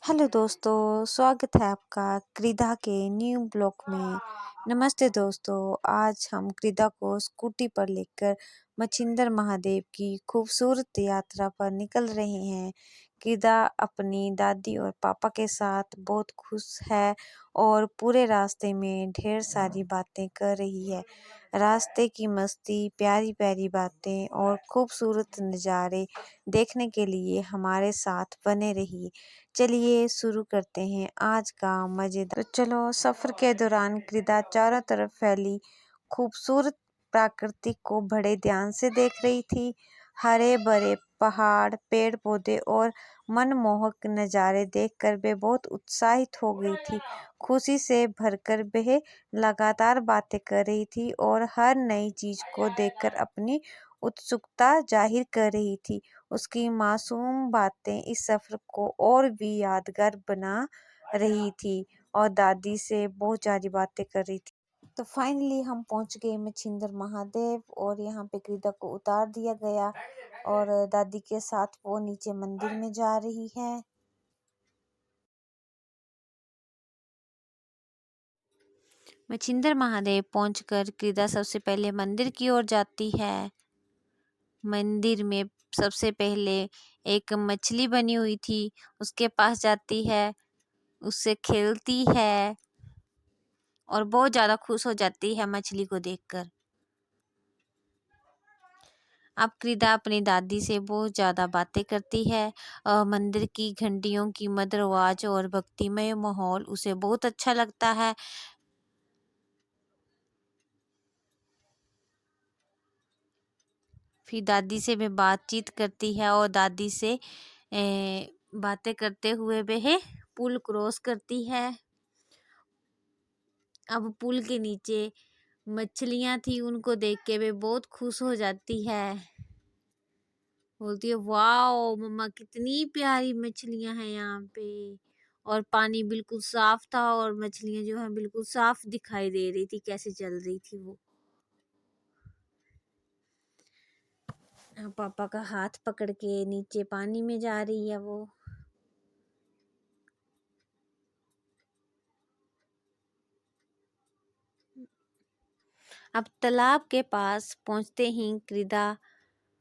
Hello दोस्तों, स्वागत है आपका क्रीदा के न्यू ब्लॉग में। नमस्ते दोस्तों, आज हम क्रीदा को स्कूटी पर लेकर मछिंदर महादेव की खूबसूरत यात्रा पर निकल रहे हैं। क्रीदा अपनी दादी और पापा के साथ बहुत खुश है और पूरे रास्ते में ढेर सारी बातें कर रही है। रास्ते की मस्ती, प्यारी प्यारी बातें और खूबसूरत नज़ारे देखने के लिए हमारे साथ बने रहिए। चलिए शुरू करते हैं आज का मज़ेदार। तो चलो, सफ़र के दौरान क्रीदा चारों तरफ फैली खूबसूरत प्रकृति को बड़े ध्यान से देख रही थी। हरे भरे पहाड़, पेड़ पौधे और मनमोहक नज़ारे देखकर वे बहुत उत्साहित हो गई थी। खुशी से भरकर वह लगातार बातें कर रही थी और हर नई चीज़ को देखकर अपनी उत्सुकता जाहिर कर रही थी। उसकी मासूम बातें इस सफ़र को और भी यादगार बना रही थी और दादी से बहुत सारी बातें कर रही थी। तो फाइनली हम पहुंच गए मछिंदर महादेव और यहाँ पे क्रीदा को उतार दिया गया और दादी के साथ वो नीचे मंदिर में जा रही है। मछिंदर महादेव पहुंचकर क्रीदा सबसे पहले मंदिर की ओर जाती है। मंदिर में सबसे पहले एक मछली बनी हुई थी, उसके पास जाती है, उससे खेलती है और बहुत ज़्यादा खुश हो जाती है मछली को देखकर। अब क्रीदा अपनी दादी से बहुत ज़्यादा बातें करती है। मंदिर की घंटियों की मधुर आवाज़ और भक्तिमय माहौल उसे बहुत अच्छा लगता है। फिर दादी से भी बातचीत करती है और दादी से बातें करते हुए वह पुल क्रॉस करती है। अब पुल के नीचे मछलियाँ थी, उनको देख के वे बहुत खुश हो जाती है। बोलती है, वाओ मम्मा, कितनी प्यारी मछलियाँ हैं यहाँ पे। और पानी बिल्कुल साफ था और मछलियाँ जो है बिल्कुल साफ दिखाई दे रही थी, कैसे चल रही थी वो। पापा का हाथ पकड़ के नीचे पानी में जा रही है वो। अब तालाब के पास पहुंचते ही क्रीदा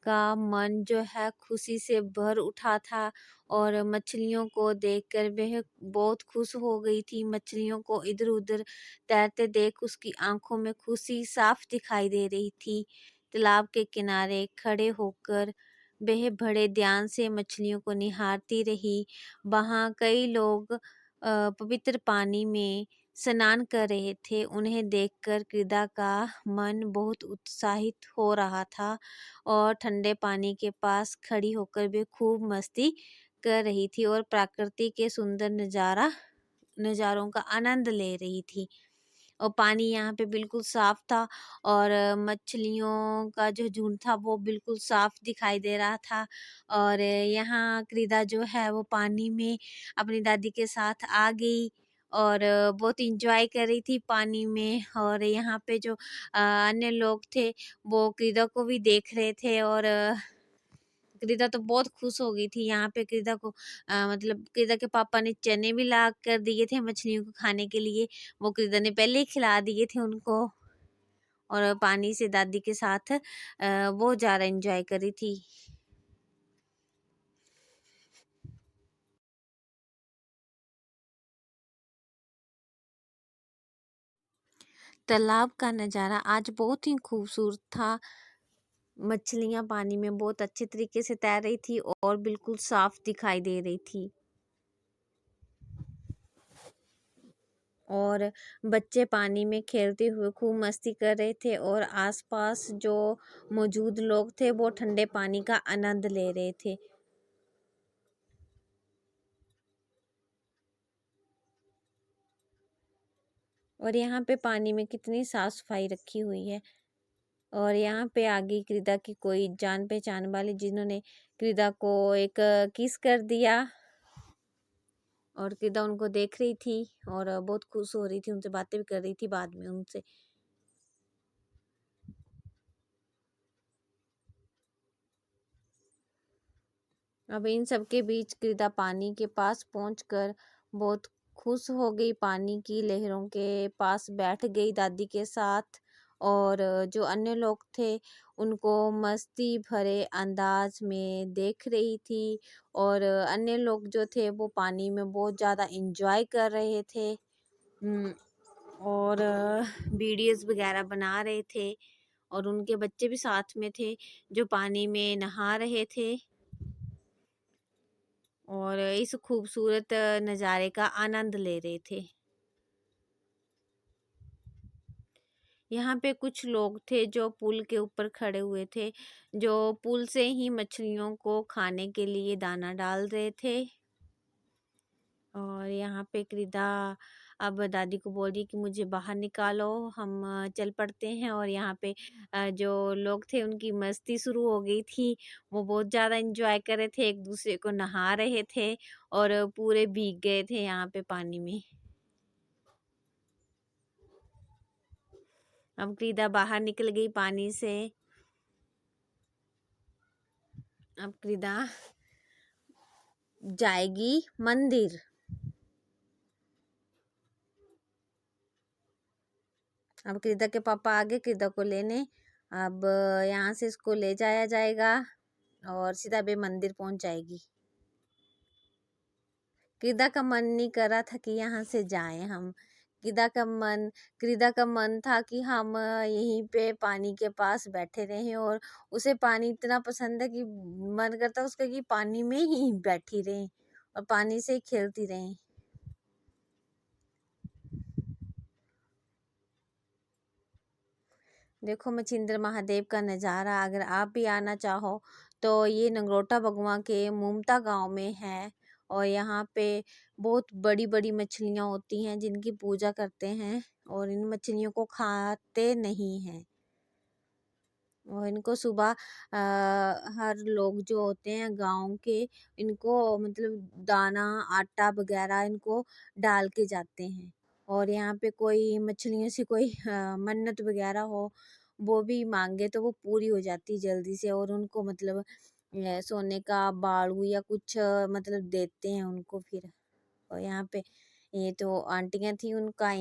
का मन जो है खुशी से भर उठा था और मछलियों को देखकर वह बहुत खुश हो गई थी। मछलियों को इधर उधर तैरते देख उसकी आंखों में खुशी साफ दिखाई दे रही थी। तालाब के किनारे खड़े होकर वह बड़े ध्यान से मछलियों को निहारती रही। वहाँ कई लोग पवित्र पानी में स्नान कर रहे थे। उन्हें देखकर क्रीदा का मन बहुत उत्साहित हो रहा था और ठंडे पानी के पास खड़ी होकर वे खूब मस्ती कर रही थी और प्रकृति के सुंदर नज़ारों का आनंद ले रही थी। और पानी यहाँ पे बिल्कुल साफ था और मछलियों का जो झुंड था वो बिल्कुल साफ दिखाई दे रहा था। और यहाँ क्रीदा जो है वो पानी में अपनी दादी के साथ आ गई और बहुत इंजॉय कर रही थी पानी में। और यहाँ पे जो अन्य लोग थे वो क्रीदा को भी देख रहे थे और क्रीदा तो बहुत खुश हो गई थी। यहाँ पे क्रीदा को मतलब क्रीदा के पापा ने चने भी ला कर दिए थे मछलियों को खाने के लिए। वो क्रीदा ने पहले ही खिला दिए थे उनको और पानी से दादी के साथ बहुत ज़्यादा एंजॉय कर रही थी। तालाब का नज़ारा आज बहुत ही खूबसूरत था। मछलियाँ पानी में बहुत अच्छे तरीके से तैर रही थी और बिल्कुल साफ दिखाई दे रही थी। और बच्चे पानी में खेलते हुए खूब मस्ती कर रहे थे और आसपास जो मौजूद लोग थे वो ठंडे पानी का आनंद ले रहे थे। और यहाँ पे पानी में कितनी साफ सफाई रखी हुई है। और यहाँ पे आगे क्रीदा की कोई जान पहचान वाली जिन्होंने क्रीदा को एक किस कर दिया और क्रीदा उनको देख रही थी और बहुत खुश हो रही थी, उनसे बातें भी कर रही थी बाद में उनसे। अब इन सब के बीच कृदा पानी के पास पहुंचकर बहुत खुश हो गई, पानी की लहरों के पास बैठ गई दादी के साथ। और जो अन्य लोग थे उनको मस्ती भरे अंदाज में देख रही थी, और अन्य लोग जो थे वो पानी में बहुत ज़्यादा इंजॉय कर रहे थे। और वीडियोस वगैरह बना रहे थे, और उनके बच्चे भी साथ में थे जो पानी में नहा रहे थे और इस खूबसूरत नज़ारे का आनंद ले रहे थे। यहाँ पे कुछ लोग थे जो पुल के ऊपर खड़े हुए थे, जो पुल से ही मछलियों को खाने के लिए दाना डाल रहे थे। और यहाँ पे कृदा अब दादी को बोल रही कि मुझे बाहर निकालो, हम चल पड़ते हैं। और यहाँ पे जो लोग थे उनकी मस्ती शुरू हो गई थी, वो बहुत ज़्यादा एंजॉय कर रहे थे, एक दूसरे को नहा रहे थे और पूरे भीग गए थे यहाँ पे पानी में। अब कृदा बाहर निकल गई पानी से। अब कृदा जाएगी मंदिर। अब कृदा के पापा आगे कृदा को लेने, अब यहाँ से इसको ले जाया जाएगा और सीधा बे मंदिर पहुंच जाएगी। कृदा का मन नहीं कर रहा था कि यहाँ से जाएं हम। कृदा का मन था कि हम यहीं पे पानी के पास बैठे रहें, और उसे पानी इतना पसंद है कि मन करता उसका कि पानी में ही बैठी रहें और पानी से ही खेलती रहें। देखो मच्छिंद्र महादेव का नज़ारा, अगर आप भी आना चाहो तो ये नगरोटा बगवां के मुमता गांव में है। और यहाँ पे बहुत बड़ी बड़ी मछलियाँ होती हैं जिनकी पूजा करते हैं, और इन मछलियों को खाते नहीं हैं। और इनको सुबह हर लोग जो होते हैं गांव के, इनको मतलब दाना आटा वगैरह इनको डाल के जाते हैं। और यहाँ पे कोई मछलियों से कोई मन्नत वगैरह हो, वो भी मांगे तो वो पूरी हो जाती जल्दी से, और उनको मतलब सोने का बाड़ू या कुछ मतलब देते हैं उनको फिर। और यहाँ पे ये तो आंटियां थी, उनका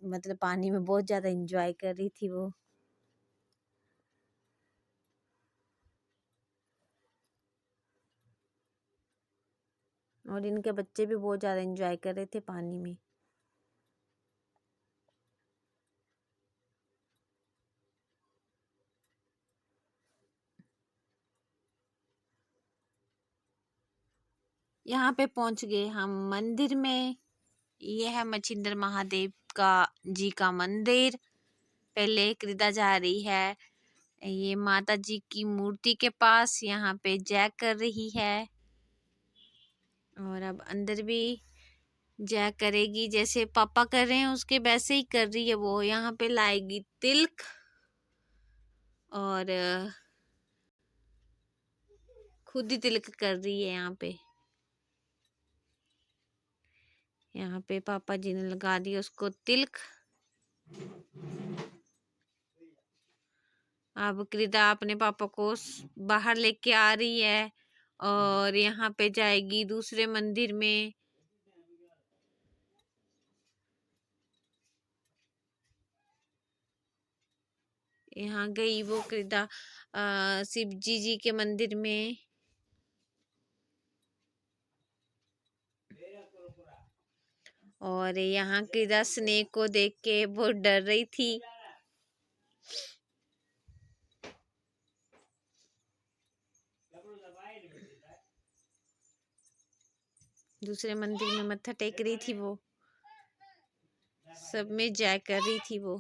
मतलब पानी में बहुत ज़्यादा इंजॉय कर रही थी वो। और इनके बच्चे भी बहुत ज़्यादा एंजॉय कर रहे थे पानी में। यहाँ पे पहुंच गए हम मंदिर में। ये है मच्छिंद्र महादेव का जी का मंदिर। पहले कृदा जा रही है ये माता जी की मूर्ति के पास, यहाँ पे जय कर रही है। और अब अंदर भी जय करेगी, जैसे पापा कर रहे हैं उसके वैसे ही कर रही है वो। यहाँ पे लाएगी तिलक और खुद ही तिलक कर रही है यहाँ पे। यहाँ पे पापा जी ने लगा दिया उसको तिलक। अब कृदा अपने पापा को बाहर लेके आ रही है और यहाँ पे जाएगी दूसरे मंदिर में। यहाँ गई वो कृदा शिव जी के मंदिर में। और यहाँ कृदा स्नेक को देख के बहुत डर रही थी। दूसरे मंदिर में मत्था टेक रही थी वो, सब में जय कर रही थी वो।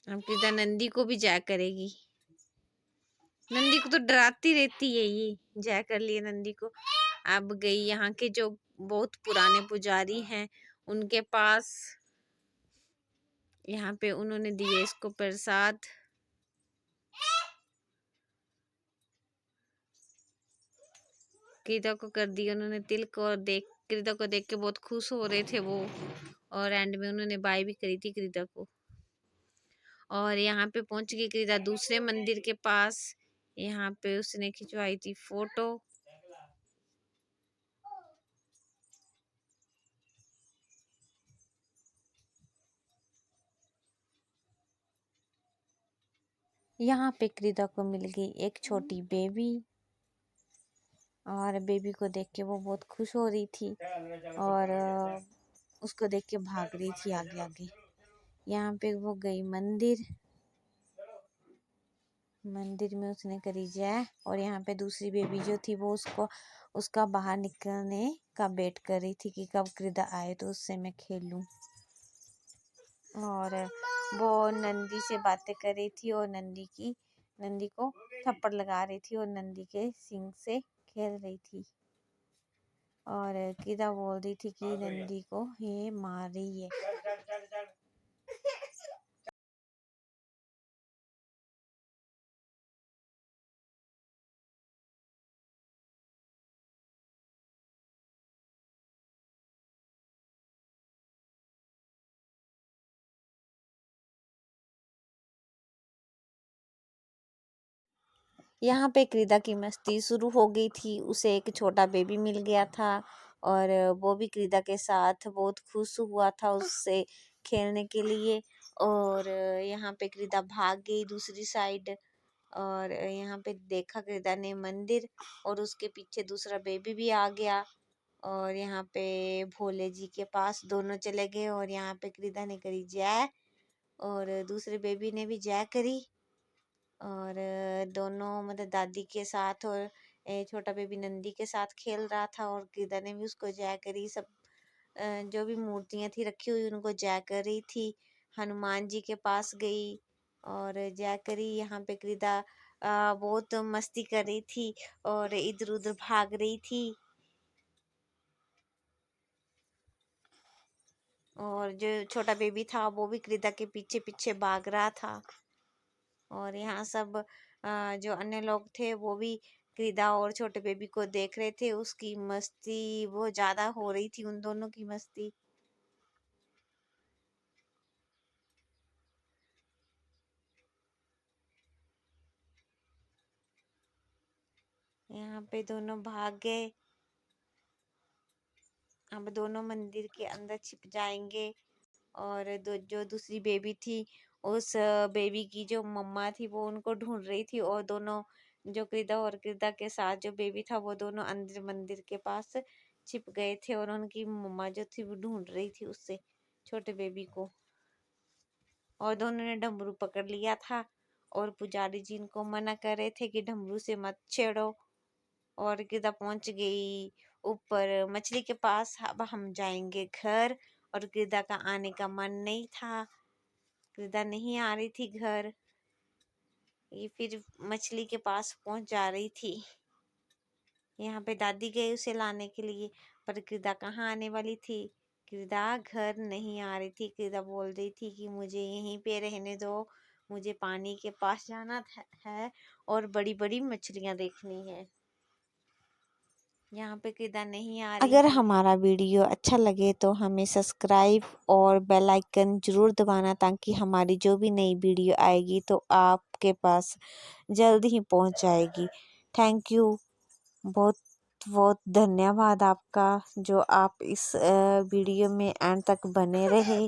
अब कृदा नंदी को भी जय करेगी। नंदी को तो डराती रहती है ये, जय कर लिए नंदी को। अब गई यहाँ के जो बहुत पुराने पुजारी हैं उनके पास। यहाँ पे उन्होंने दिए इसको प्रसाद। कृदा को कर दिया उन्होंने तिलक, और कृदा को देख के बहुत खुश हो रहे थे वो। और एंड में उन्होंने बाय भी करी थी कृदा को। और यहाँ पे पहुंच गई कृदा दूसरे मंदिर के पास। यहाँ पे उसने खिंचवाई थी फोटो। यहाँ पे कृदा को मिल गई एक छोटी बेबी, और बेबी को देख के वो बहुत खुश हो रही थी और उसको देख के भाग रही थी आगे आगे। यहाँ पे वो गई मंदिर, मंदिर में उसने करी जय, और यहाँ पे दूसरी बेबी जो थी वो उसका बाहर निकलने का वेट कर रही थी कि कब कृदा आए तो उससे मैं खेलूं। और वो नंदी से बातें कर रही थी और नंदी को थप्पड़ लगा रही थी और नंदी के सींग से खेल रही थी। और कृदा बोल रही थी कि नंदी को ये मार रही है। यहाँ पे कृदा की मस्ती शुरू हो गई थी। उसे एक छोटा बेबी मिल गया था और वो भी कृदा के साथ बहुत खुश हुआ था उससे खेलने के लिए। और यहाँ पे कृदा भाग गई दूसरी साइड, और यहाँ पे देखा कृदा ने मंदिर, और उसके पीछे दूसरा बेबी भी आ गया। और यहाँ पे भोले जी के पास दोनों चले गए, और यहाँ पे कृदा ने करी जय और दूसरे बेबी ने भी जय करी। और दोनों मतलब दादी के साथ और छोटा बेबी नंदी के साथ खेल रहा था, और कृदा ने भी उसको जय करी। सब जो भी मूर्तियां थी रखी हुई उनको जय कर रही थी। हनुमान जी के पास गई और जय करी। यहाँ पे कृदा बहुत मस्ती कर रही थी और इधर उधर भाग रही थी, और जो छोटा बेबी था वो भी कृदा के पीछे पीछे भाग रहा था। और यहाँ सब जो अन्य लोग थे वो भी कृदा और छोटे बेबी को देख रहे थे। उसकी मस्ती वो ज्यादा हो रही थी, उन दोनों की मस्ती। यहाँ पे दोनों भाग गए। अब दोनों मंदिर के अंदर छिप जाएंगे, और जो दूसरी बेबी थी उस बेबी की जो मम्मा थी वो उनको ढूंढ रही थी, और दोनों जो कृदा और कृदा के साथ जो बेबी था वो दोनों अंदर मंदिर के पास छिप गए थे, और उनकी मम्मा जो थी वो ढूंढ रही थी उससे छोटे बेबी को। और दोनों ने डमरू पकड़ लिया था, और पुजारी जी इनको मना कर रहे थे कि डमरू से मत छेड़ो। और कृदा पहुंच गई ऊपर मछली के पास। अब हम जाएंगे घर। और कृदा का आने का मन नहीं था, कृदा नहीं आ रही थी घर। ये फिर मछली के पास पहुंच जा रही थी। यहाँ पे दादी गई उसे लाने के लिए, पर कृदा कहाँ आने वाली थी। कृदा घर नहीं आ रही थी। कृदा बोल रही थी कि मुझे यहीं पे रहने दो, मुझे पानी के पास जाना है और बड़ी बड़ी मछलियाँ देखनी है। यहाँ पे कृदा नहीं आ रही अगर थी। हमारा वीडियो अच्छा लगे तो हमें सब्सक्राइब और बेल आइकन ज़रूर दबाना, ताकि हमारी जो भी नई वीडियो आएगी तो आपके पास जल्द ही पहुंच जाएगी। थैंक यू, बहुत बहुत धन्यवाद आपका, जो आप इस वीडियो में एंड तक बने रहे।